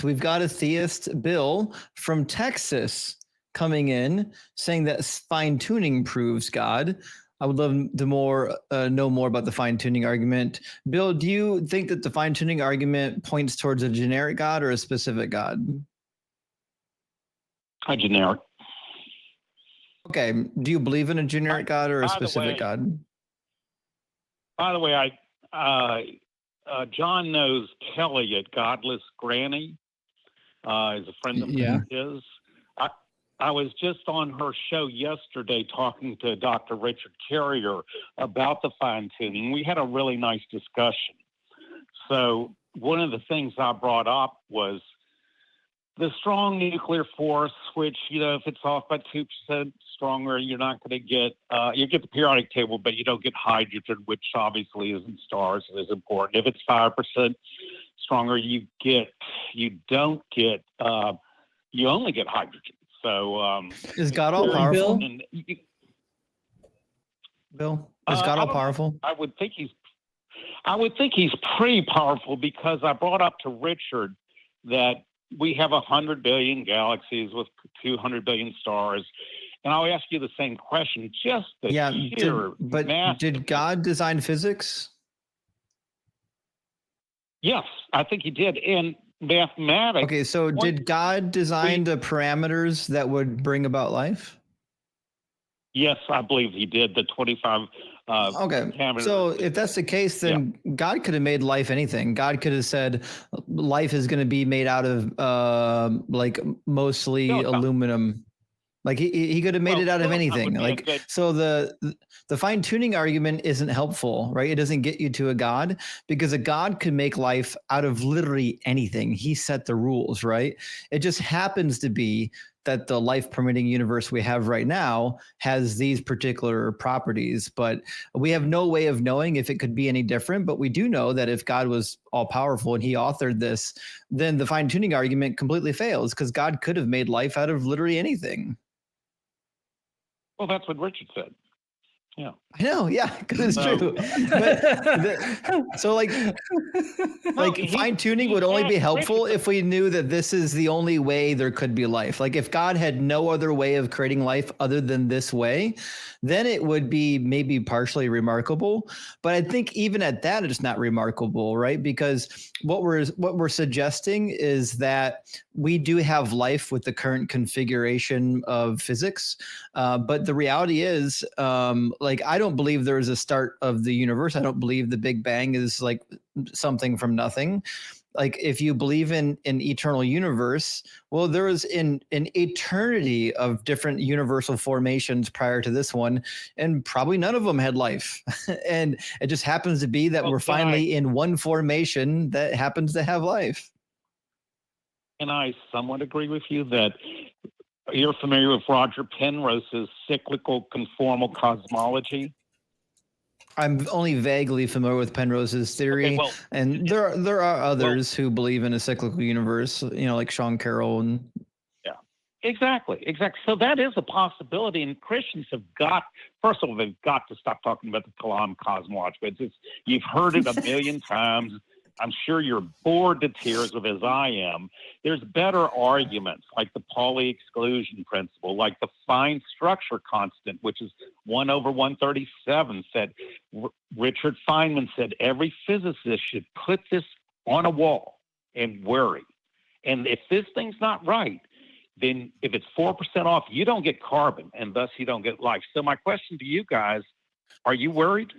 We've got a theist, Bill, from Texas coming in saying that fine-tuning proves God. I would love to know more about the fine-tuning argument. Bill, do you think that the fine-tuning argument points towards a generic God or a specific God? A generic. Okay. Do you believe in a generic God or a specific God? By the way, John knows Kelly at Godless Granny. Is a friend of his. I was just on her show yesterday talking to Dr. Richard Carrier about the fine-tuning. We had a really nice discussion. So one of the things I brought up was the strong nuclear force, which, if it's off by 2% stronger, you're not going to get, you get the periodic table, but you don't get hydrogen, which obviously is in stars and is important. If it's 5% stronger, you only get hydrogen. So is God all powerful? Bill, is God all powerful? I would think he's pretty powerful, because I brought up to Richard that we have 100 billion galaxies with 200 billion stars. And I'll ask you the same question. Just the sheer did God design physics? Yes, I think he did. And mathematics. Okay, so did God design the parameters that would bring about life? Yes, I believe he did. The 25 okay, so if that's the case, then God could have made life anything. God could have said life is going to be made out of mostly aluminum. Like he could have made it out of anything. So the fine tuning argument isn't helpful, right? It doesn't get you to a God, because a God could make life out of literally anything. He set the rules, right? It just happens to be that the life permitting universe we have right now has these particular properties, but we have no way of knowing if it could be any different. But we do know that if God was all powerful and he authored this, then the fine tuning argument completely fails, because God could have made life out of literally anything. Well, that's what Richard said. Yeah, I know. Yeah, because it's true. But fine tuning would only be helpful if we knew that this is the only way there could be life. Like if God had no other way of creating life other than this way, then it would be maybe partially remarkable. But I think even at that, it's not remarkable, right? Because what we're suggesting is that we do have life with the current configuration of physics, but the reality is, I don't believe there is a start of the universe. I don't believe the Big Bang is like something from nothing. Like if you believe in an eternal universe, well, there was an eternity of different universal formations prior to this one, and probably none of them had life. And it just happens to be that we're finally in one formation that happens to have life. And I somewhat agree with you that you're familiar with Roger Penrose's cyclical conformal cosmology. I'm only vaguely familiar with Penrose's theory, and there are others who believe in a cyclical universe, like Sean Carroll and. Yeah, exactly. So that is a possibility, and Christians have first of all, they've got to stop talking about the Kalam cosmology. You've heard it a million times. I'm sure you're bored to tears of, as I am. There's better arguments, like the Pauli exclusion principle, like the fine structure constant, which is 1/137. Richard Feynman said every physicist should put this on a wall and worry. And if this thing's not right, then if it's 4% off, you don't get carbon, and thus you don't get life. So my question to you guys, are you worried?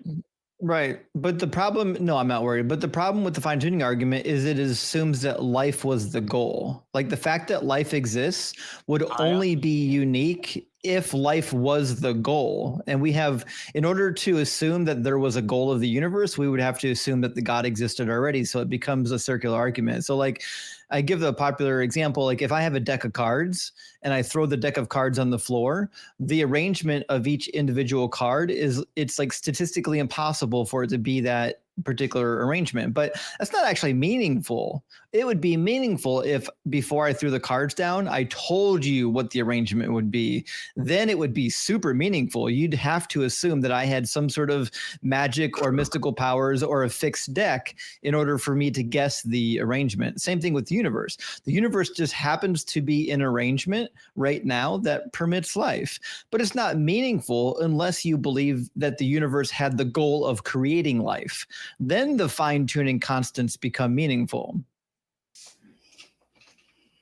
Right. But the problem, no, I'm not worried. But the problem with the fine tuning argument is it assumes that life was the goal. Like the fact that life exists would only be unique if life was the goal. And we have, in order to assume that there was a goal of the universe, we would have to assume that the God existed already. So it becomes a circular argument. So like I give the popular example, like if I have a deck of cards and I throw the deck of cards on the floor, the arrangement of each individual card it's like statistically impossible for it to be that particular arrangement, but that's not actually meaningful. It would be meaningful if before I threw the cards down, I told you what the arrangement would be. Then it would be super meaningful. You'd have to assume that I had some sort of magic or mystical powers or a fixed deck in order for me to guess the arrangement. Same thing with the universe. The universe just happens to be an arrangement right now that permits life, but it's not meaningful unless you believe that the universe had the goal of creating life. Then the fine-tuning constants become meaningful.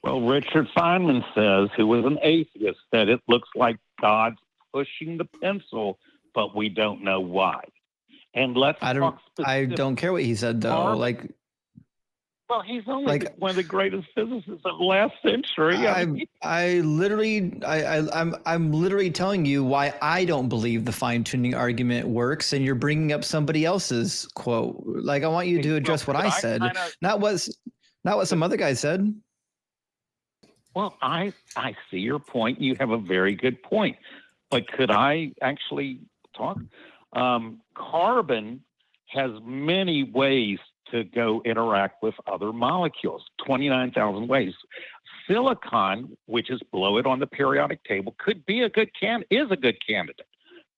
Well, Richard Feynman says, who was an atheist, that it looks like God's pushing the pencil, but we don't know why. And I don't care what he said though. Well, he's only one of the greatest physicists of the last century. I'm literally telling you why I don't believe the fine-tuning argument works, and you're bringing up somebody else's quote. Like, I want you to address what I said, not what some other guy said. Well, I see your point. You have a very good point. But could I actually talk? Carbon has many ways to go interact with other molecules, 29,000 ways. Silicon, which is below it on the periodic table, could be is a good candidate,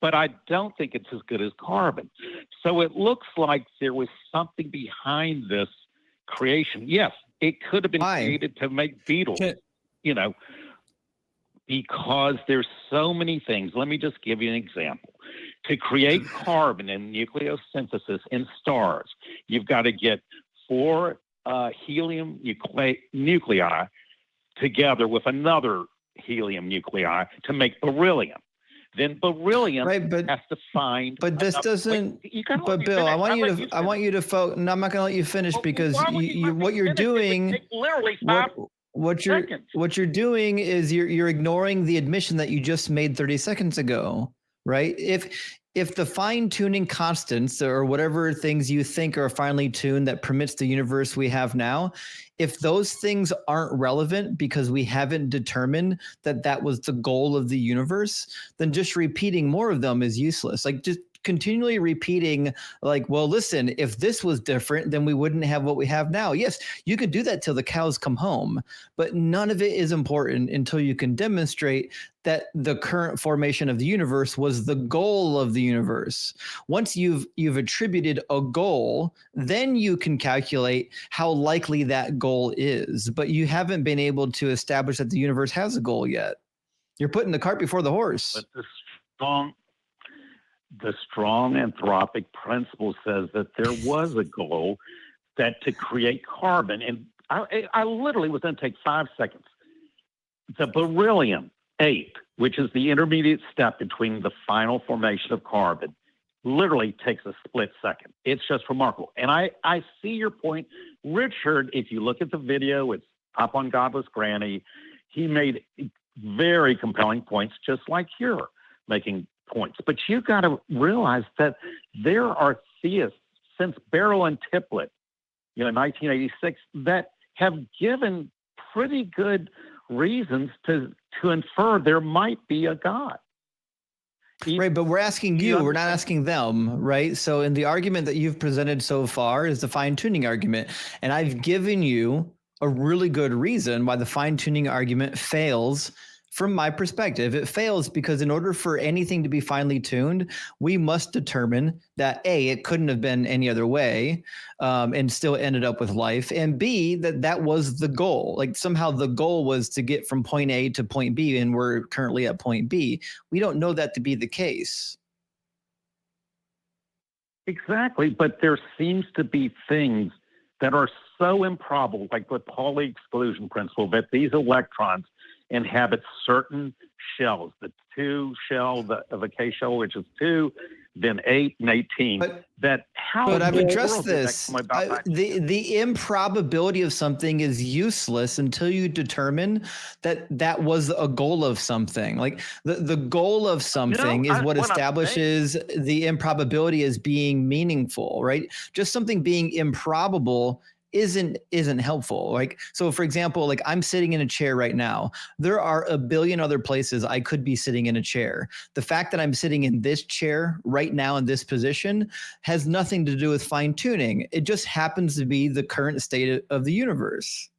but I don't think it's as good as carbon. So it looks like there was something behind this creation. Yes, it could have been created to make beetles, because there's so many things. Let me just give you an example. To create carbon in nucleosynthesis in stars, you've got to get 4 helium nuclei together with another helium nuclei to make beryllium. Then beryllium has to find. But this doesn't. But Bill, I want you to focus. No, I'm not going to let you finish because what you're doing. Literally 5 what you're doing is you're ignoring the admission that you just made 30 seconds ago. Right? If the fine-tuning constants or whatever things you think are finely tuned that permits the universe we have now, if those things aren't relevant because we haven't determined that that was the goal of the universe, then just repeating more of them is useless. Like, just continually repeating, like, well, listen, if this was different, then we wouldn't have what we have now. Yes, you could do that till the cows come home, but none of it is important until you can demonstrate that the current formation of the universe was the goal of the universe. Once you've attributed a goal, then you can calculate how likely that goal is, but you haven't been able to establish that the universe has a goal yet. You're putting the cart before the horse. But the strong anthropic principle says that there was a goal, that to create carbon, and I literally was going to take 5 seconds. The beryllium 8, which is the intermediate step between the final formation of carbon, literally takes a split second. It's just remarkable. And I see your point. Richard, if you look at the video, it's up on Godless Granny. He made very compelling points, just like you're making points. But you've got to realize that there are theists since Barrow and Tiplet, in 1986, that have given pretty good reasons to infer there might be a God. Right, but we're asking you, we're not asking them, right? So in the argument that you've presented so far is the fine-tuning argument. And I've given you a really good reason why the fine-tuning argument fails. From my perspective, it fails because in order for anything to be finely tuned, we must determine that A, it couldn't have been any other way and still ended up with life, and B, that was the goal. Like, somehow the goal was to get from point A to point B, and we're currently at point B. We don't know that to be the case. Exactly, but there seems to be things that are so improbable, like the Pauli exclusion principle, that these electrons inhabit certain shells, the 2 shell of a K shell, which is 2, then 8 and 18. But I've addressed this. The improbability of something is useless until you determine that was a goal of something. Like, the goal of something is what establishes the improbability as being meaningful, right? Just something being improbable isn't helpful. Like, so for example, like I'm sitting in a chair right now. There are a billion other places I could be sitting in a chair. The fact that I'm sitting in this chair right now in this position has nothing to do with fine tuning. It just happens to be the current state of the universe.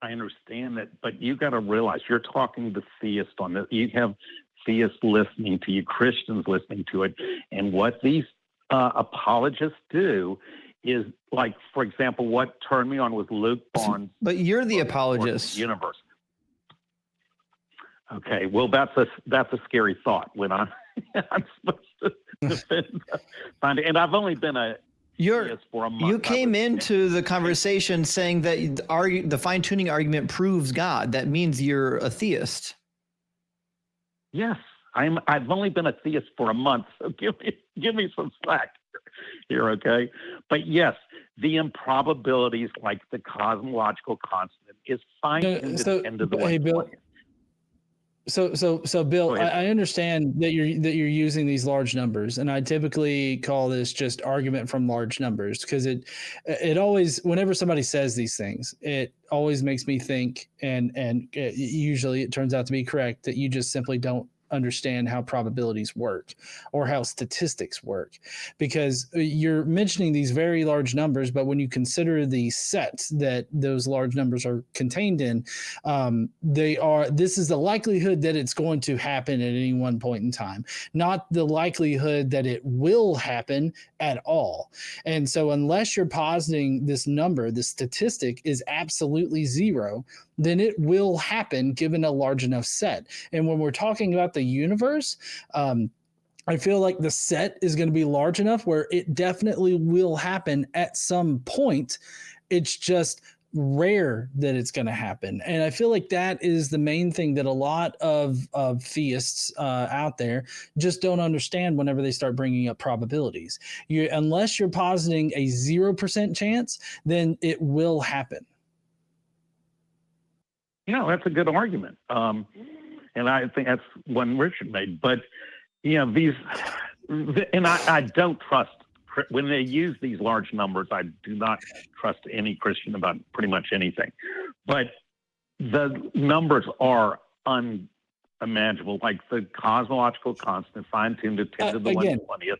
I understand that, but you got to realize you're talking to theists on this. You have theists listening to you, Christians listening to it, and what these apologists do is, like, for example, what turned me on was Luke Barnes. But you're the apologist. Universe. Okay, well, that's a scary thought when I'm supposed to defend. And I've only been a for a month. You came into the conversation saying that the fine-tuning argument proves God. That means you're a theist. Yes, I've only been a theist for a month, so give me some slack here, okay? But yes, the improbabilities, like the cosmological constant, is fine-tuned to 10 to the 120th. So Bill, I understand that you're using these large numbers, and I typically call this just argument from large numbers, because it always, whenever somebody says these things, it always makes me think, and usually it turns out to be correct, that you just simply don't understand how probabilities work or how statistics work, because you're mentioning these very large numbers, but when you consider the sets that those large numbers are contained in, this is the likelihood that it's going to happen at any one point in time, not the likelihood that it will happen at all. And so unless you're positing this number, the statistic is absolutely zero, then it will happen given a large enough set. And when we're talking about the universe, I feel like the set is going to be large enough where it definitely will happen at some point. It's just rare that it's going to happen. And I feel like that is the main thing that a lot of theists out there just don't understand whenever they start bringing up probabilities. Unless you're positing a 0% chance, then it will happen. Yeah, that's a good argument. And I think that's one Richard made. But, I don't trust, when they use these large numbers, I do not trust any Christian about pretty much anything. But the numbers are unimaginable, like the cosmological constant, fine-tuned to 10 to the 120th.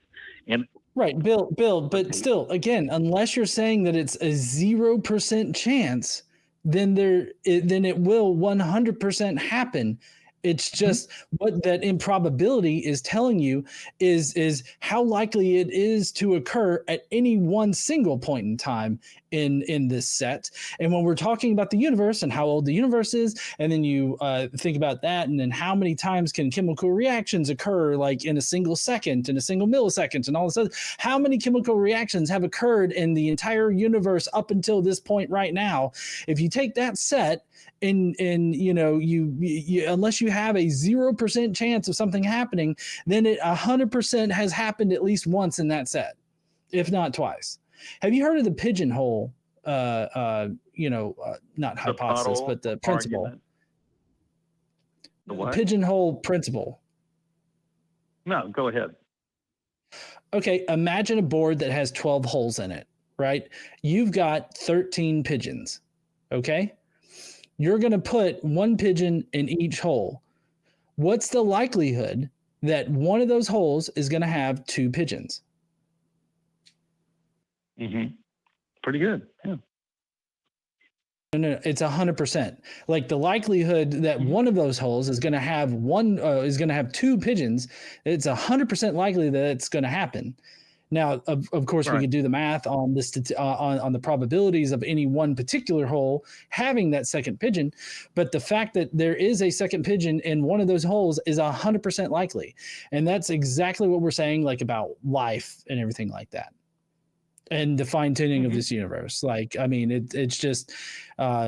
And right, Bill, but still, again, unless you're saying that it's a 0% chance, then it will 100% happen. It's just what that improbability is telling you is how likely it is to occur at any one single point in time in this set. And when we're talking about the universe and how old the universe is, and then you think about that, and then how many times can chemical reactions occur, like in a single second, in a single millisecond, and all this other, how many chemical reactions have occurred in the entire universe up until this point right now? If you take that set, and you unless you have a 0% chance of something happening, then it 100% has happened at least once in that set, if not twice. Have you heard of the pigeonhole? Not hypothesis, but the principle. The what? Pigeonhole principle. No, go ahead. Okay, imagine a board that has 12 holes in it, right? You've got 13 pigeons, okay? You're going to put one pigeon in each hole. What's the likelihood that one of those holes is going to have two pigeons? Mm-hmm. Pretty good. Yeah. No, it's 100%. Like the likelihood that one of those holes is going to have two pigeons, it's 100% likely that it's going to happen. Now, of course, we could do the math on this on the probabilities of any one particular hole having that second pigeon, but the fact that there is a second pigeon in one of those holes is 100% likely, and that's exactly what we're saying, like about life and everything like that, and the fine tuning of this universe. Like, I mean, it's just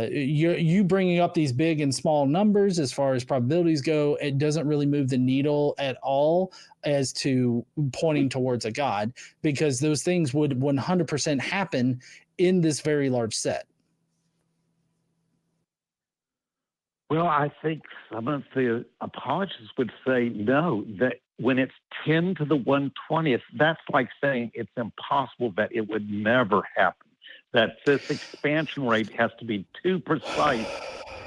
you bringing up these big and small numbers as far as probabilities go. It doesn't really move the needle at all as to pointing towards a God, because those things would 100% happen in this very large set. Well, I think some of the apologists would say no, that when it's 10 to the 120th, that's like saying it's impossible, that it would never happen, that this expansion rate has to be too precise,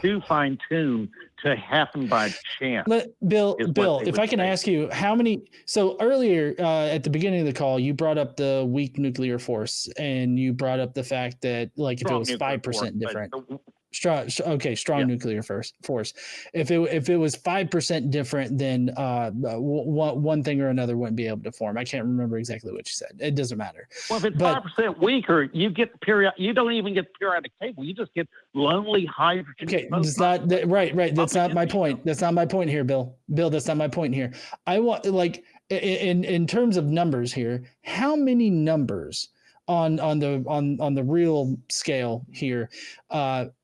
too fine-tuned to happen by chance. Bill, if I can ask you, how many? So earlier at the beginning of the call, you brought up the weak nuclear force, and you brought up the fact that, like, if it was 5% different. Strong nuclear force. If it was 5% different, then one thing or another wouldn't be able to form. I can't remember exactly what you said. It doesn't matter. Well, if it's 5% weaker, you get you don't even get the periodic table. You just get lonely hydrogen. Okay, it's not that, right. That's not my point. That's not my point here, Bill. That's not my point here. I want, like, in terms of numbers here, how many numbers on the real scale here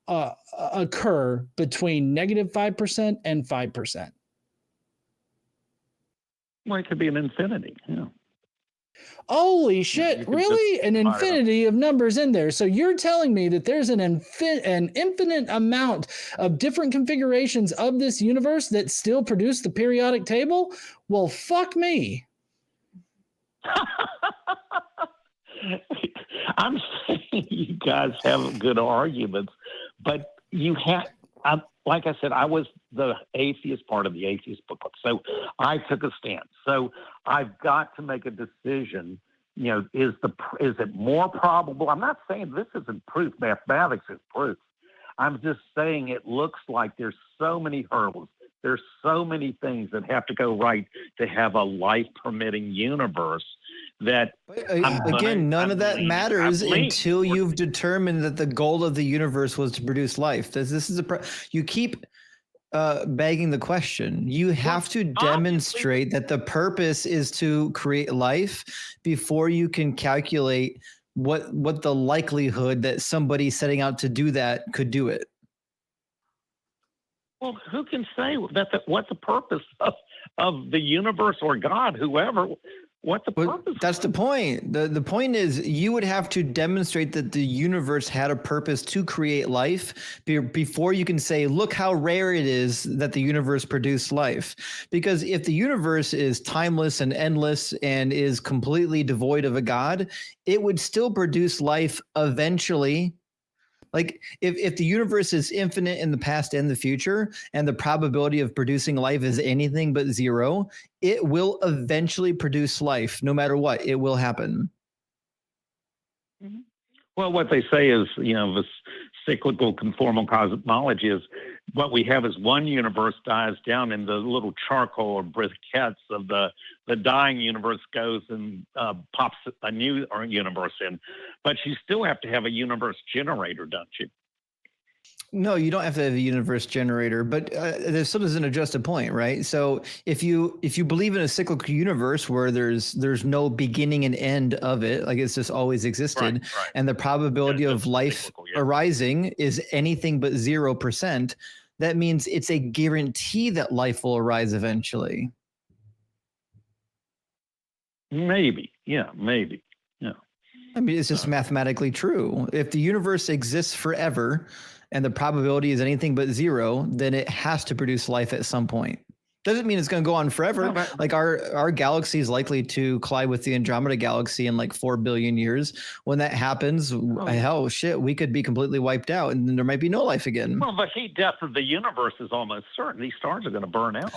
occur between -5% and 5%? Well, it could be an infinity. Yeah. Holy shit! Really, an infinity of numbers in there. So you're telling me that there's an infinite amount of different configurations of this universe that still produce the periodic table? Well, fuck me. I'm saying you guys have good arguments, but you have, like I said, I was the atheist part of the atheist booklet, so I took a stance. So I've got to make a decision. You know, is it more probable? I'm not saying this isn't proof. Mathematics is proof. I'm just saying it looks like there's so many hurdles. There's so many things that have to go right to have a life-permitting universe that, again, none of that matters until you've determined that the goal of the universe was to produce life. This is you keep begging the question. You have to demonstrate that the purpose is to create life before you can calculate what the likelihood that somebody setting out to do that could do it. Well, who can say what the purpose of the universe or God, whoever? What the purpose? That's the point. The point is you would have to demonstrate that the universe had a purpose to create life before you can say, look how rare it is that the universe produced life. Because if the universe is timeless and endless and is completely devoid of a God, it would still produce life eventually. Like if the universe is infinite in the past and the future, and the probability of producing life is anything but zero, it will eventually produce life. No matter what, it will happen. Mm-hmm. Well, what they say is, the cyclical conformal cosmology is what we have is one universe dies down and the little charcoal or briquettes of the dying universe goes and pops a new universe in. But you still have to have a universe generator, don't you? No, you don't have to have a universe generator, but there still doesn't adjust a point, right? So if you believe in a cyclical universe where there's no beginning and end of it, like it's just always existed, right. And the probability of life arising is anything but 0%, that means it's a guarantee that life will arise eventually. Maybe, yeah, maybe, yeah. I mean, it's just mathematically true. If the universe exists forever, and the probability is anything but zero, then it has to produce life at some point. Doesn't mean it's going to go on forever. No, like our galaxy is likely to collide with the Andromeda galaxy in like 4 billion years. When that happens, hell, shit, we could be completely wiped out, and then there might be no life again. Well, the heat death of the universe is almost certain. These stars are going to burn out.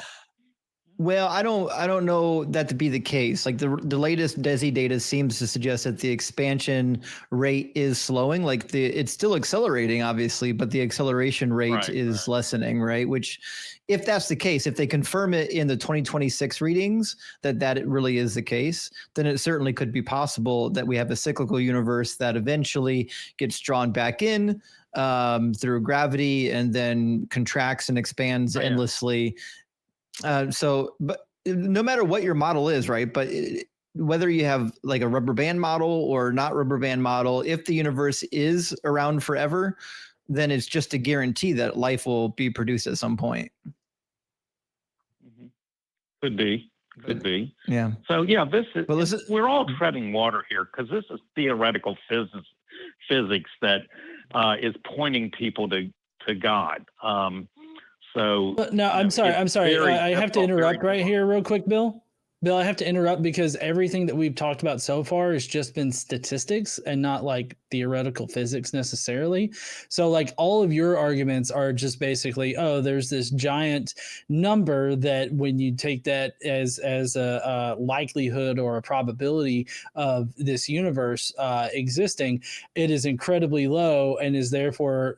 Well, I don't know that to be the case. Like the latest DESI data seems to suggest that the expansion rate is slowing. Like it's still accelerating, obviously, but the acceleration rate is lessening, right? Which, if that's the case, if they confirm it in the 2026 readings that it really is the case, then it certainly could be possible that we have a cyclical universe that eventually gets drawn back in through gravity and then contracts and expands endlessly. But no matter what your model is, right? But whether you have like a rubber band model or not rubber band model, if the universe is around forever, then it's just a guarantee that life will be produced at some point. Mm-hmm. Could be. Yeah. So yeah, we're all treading water here because this is theoretical physics that is pointing people to God. So no, I'm sorry. I have to interrupt right here real quick, Bill. Bill, I have to interrupt because everything that we've talked about so far has just been statistics and not like theoretical physics necessarily. So like all of your arguments are just basically, oh, there's this giant number that when you take that as a likelihood or a probability of this universe existing, it is incredibly low and is therefore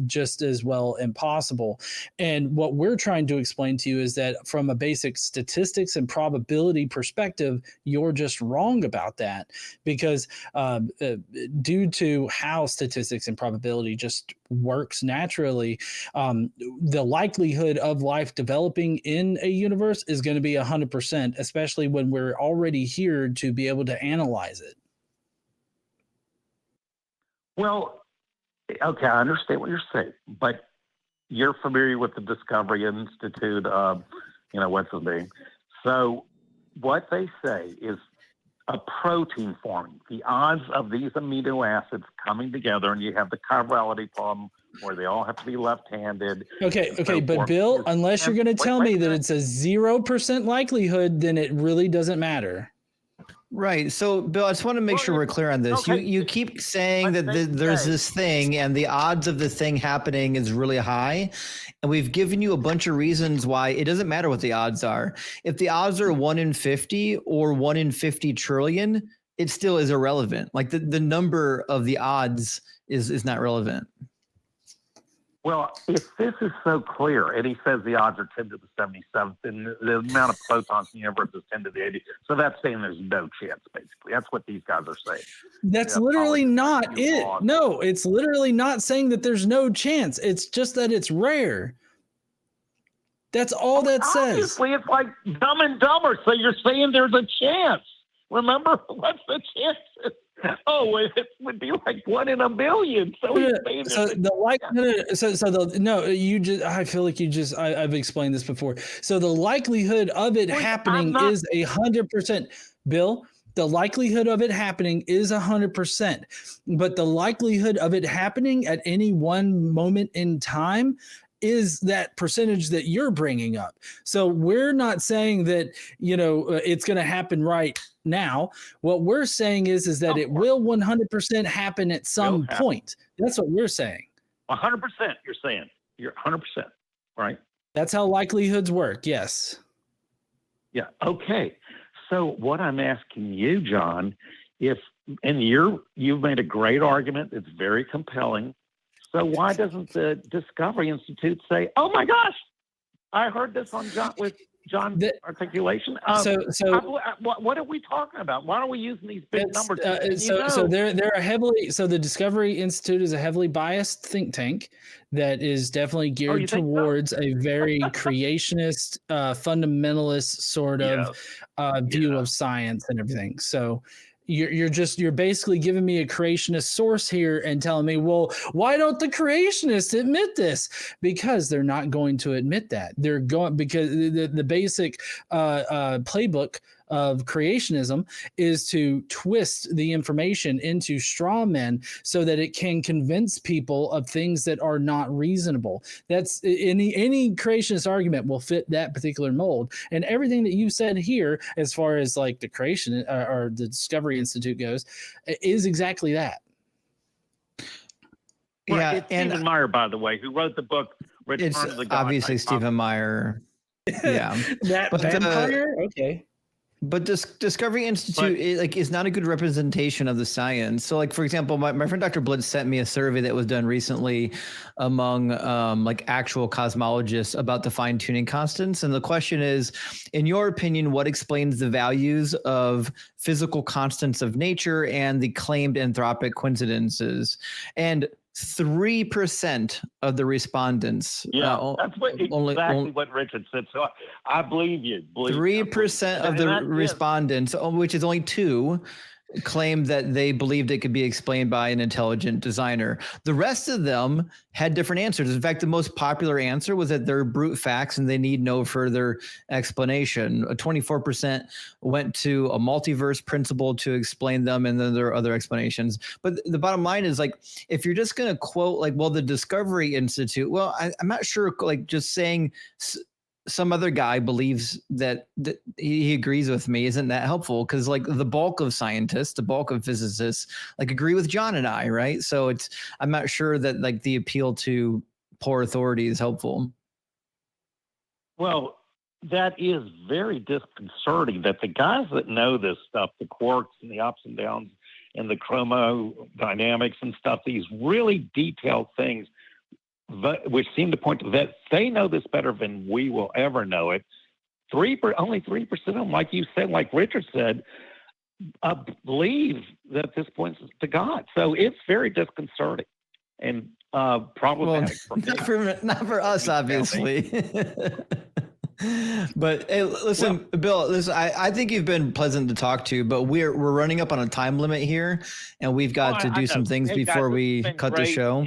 just as well impossible. And what we're trying to explain to you is that from a basic statistics and probability perspective, you're just wrong about that because due to how statistics and probability just works naturally, the likelihood of life developing in a universe is going to be 100%, especially when we're already here to be able to analyze it. Well, okay, I understand what you're saying, but you're familiar with the Discovery Institute of, what's the name? So what they say is a protein forming, the odds of these amino acids coming together, and you have the causality problem where they all have to be left-handed. Okay, but Bill, unless you're going to tell me that it's a 0% likelihood, then it really doesn't matter. Right. So, Bill, I just want to make sure we're clear on this. Okay. You keep saying that there's this thing and the odds of the thing happening is really high. And we've given you a bunch of reasons why it doesn't matter what the odds are. If the odds are 1 in 50 or 1 in 50 trillion, it still is irrelevant. Like the number of the odds is not relevant. Well, if this is so clear, and he says the odds are 10 to the 77th, and the amount of protons in the universe is 10 to the 80th, so that's saying there's no chance, basically. That's what these guys are saying. That's literally not it. No, it's literally not saying that there's no chance. It's just that it's rare. That's all that says. Obviously, it's like Dumb and Dumber, so you're saying there's a chance. Remember, what's the chance? Oh, it would be like 1 in a million. So I feel like I've explained this before. So the likelihood of it happening is 100%. Bill, the likelihood of it happening is 100%, but the likelihood of it happening at any one moment in time is that percentage that you're bringing up. So we're not saying that, it's going to happen right now. What we're saying is that it will 100% happen at some point. That's what we're saying. 100%, you're saying. You're 100%, right? That's how likelihoods work, yes. Yeah, okay. So what I'm asking you, John, you've made a great argument. It's very compelling. So why doesn't the Discovery Institute say, "Oh my gosh, I heard this on John's articulation"? What are we talking about? Why are we using these big numbers? So the Discovery Institute is a heavily biased think tank that is definitely geared towards a very creationist, fundamentalist sort of view of science and everything. So you're basically giving me a creationist source here and telling me, well, why don't the creationists admit this? Because they're not going to admit that. They're going because the basic playbook of creationism is to twist the information into straw men so that it can convince people of things that are not reasonable. That's any creationist argument will fit that particular mold. And everything that you said here, as far as like the creation or the Discovery Institute goes, is exactly that. Yeah, it's Stephen Meyer, by the way, who wrote the book Return to the God. Obviously Stephen Meyer. Yeah. That vampire? Okay. But this Discovery Institute is not a good representation of the science. So, like, for example, my friend Dr. Blitz sent me a survey that was done recently among actual cosmologists about the fine-tuning constants. And the question is, in your opinion, what explains the values of physical constants of nature and the claimed anthropic coincidences? And 3% of the respondents. Yeah, that's exactly what Richard said. So I believe you. 3% of the respondents, which is only 2, claimed that they believed it could be explained by an intelligent designer. The rest of them had different answers. In fact, the most popular answer was that they're brute facts and they need no further explanation. 24% went to a multiverse principle to explain them, and then there are other explanations. But the bottom line is, like, if you're just going to quote, like, well, the Discovery Institute, well, I'm not sure, like, just saying some other guy believes that he agrees with me, isn't that helpful? Because like the bulk of scientists, the bulk of physicists, like agree with John and I, right? So I'm not sure that like the appeal to poor authority is helpful. Well, that is very disconcerting that the guys that know this stuff, the quarks and the ups and downs and the chromodynamics and stuff, these really detailed things, which seem to point to that they know this better than we will ever know it. Only 3% of them, like you said, like Richard said, believe that this points to God. So it's very disconcerting and problematic. Well, not for us, obviously. But hey, listen, Bill, I think you've been pleasant to talk to, but we're running up on a time limit here, and we've got to do some things before we cut the show.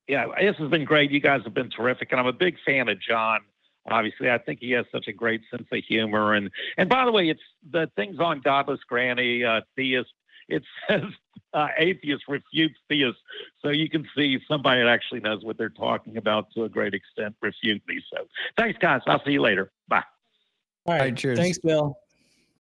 Yeah, this has been great. You guys have been terrific, and I'm a big fan of John. Obviously, I think he has such a great sense of humor. And by the way, it's the things on Godless Granny, Theist. It says atheist refutes theists, so you can see somebody that actually knows what they're talking about to a great extent refute me. So thanks, guys. I'll see you later. Bye. All right. Cheers. Thanks, Bill.